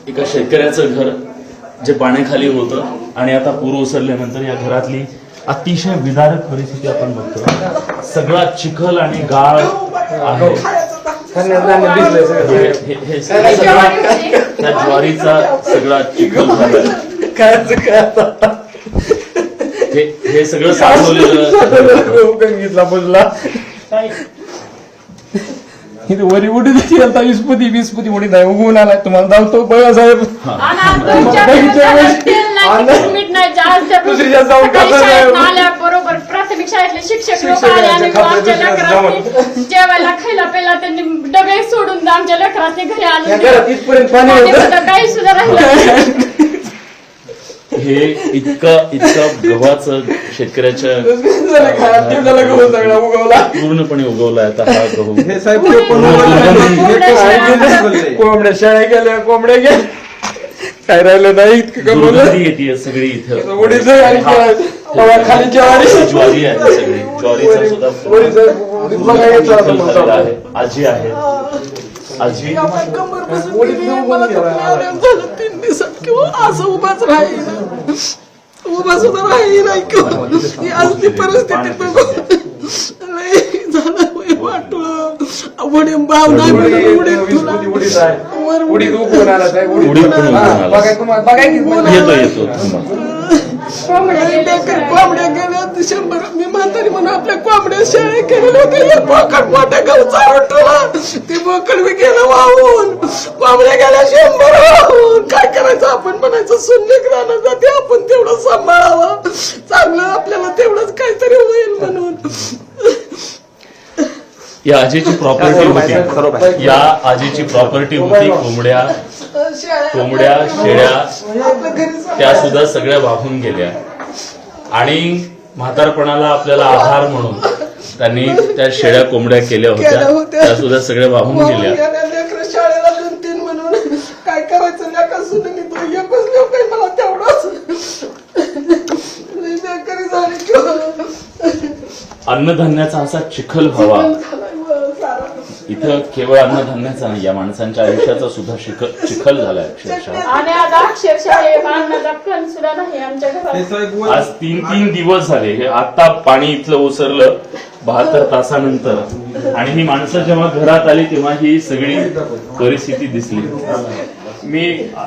एका शेतकऱ्याचं घर जे पाण्याखाली होतं आणि आता पूर ओसरल्यानंतर या घरातली अतिशय विदारक परिस्थिती आपण बघतो. सगळा चिखल आणि गाळ आहे. हे त्या ज्वारीचा सगळा चिखल झालाय. हे सगळं साठवलेलं वरी उडी दिली आता 20 उडी नाही उगवून आलाय. तुम्हाला धावतो बघा साहेब बरोबर प्राथमिक शाळेतले शिक्षक लोक आले आणि आमच्या लेकरांनी जेवायला खायला प्यायला त्यांनी डबे सोडून आमच्या लेकरांनी घरी आले. काही सुद्धा राहिलं. हे इतकं गव्हाचं शेतकऱ्याच्या पूर्णपणे उगवलाय आता हा गहू. कोंबड्या शाळा गेल्या कोंबड्या गेल्या काय राहिलं नाही. दुर्गंधी येते सगळी इथं. खाली ज्वारी आहे सगळी. ज्वारीचा सुद्धा आहे. आजी आहे. आजी असं उभाच राहील उभा सुद्धा राहील नाही. आज ती परिस्थिती झालं वाटलं वडे भाव नाही येतो कोंबड्या गेल्या 100. मी म्हातारी म्हणून आपल्या कोंबड्या शाळे केलेल्या बोकड मोठ्या गावचा वाटला. ते बोकड मी गेलं वाहून. कोंबड्या गेल्या 100 वाहून. काय करायचं आपण म्हणायचं शून्य ग्रहण जाते आपण तेवढं सांभाळावं चांगलं आपल्याला तेवढंच काहीतरी होईल म्हणून. या आजीची प्रॉपर्टी होती. या आजीची प्रॉपर्टी होती. कोंबड्या शेळ्या त्या सुद्धा सगळ्या वाहून गेल्या आणि म्हातारपणाला आपल्याला आधार म्हणून त्यांनी त्या शेळ्या कोंबड्या केल्या होत्या. त्या सुद्धा सगळ्या वाहून गेल्या. शाळेला 2-3 म्हणून काय करायचं लेकासून एकच लोक मला तेवढंच बेकारी झाली. अन्नधान्याचा असा चिखल व्हावा. इथं केवळ अन्नधान्याचा नाही या माणसांच्या आयुष्याचा सुद्धा चिखल झालाय अक्षरशः. आज 3 दिवस झाले. हे आता पाणी इथलं ओसरलं 72 तासानंतर आणि ही माणसं जेव्हा घरात आली तेव्हा ही सगळी परिस्थिती दिसली. मी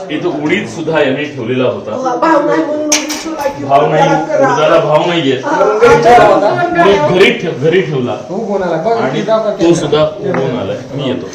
इथं उडीद सुद्धा यांनी ठेवलेला होता. भाव नाही उडदाला भाव नाहीये. घरी ठेवला आणि तो सुद्धा उगवून आलाय. मी येतो.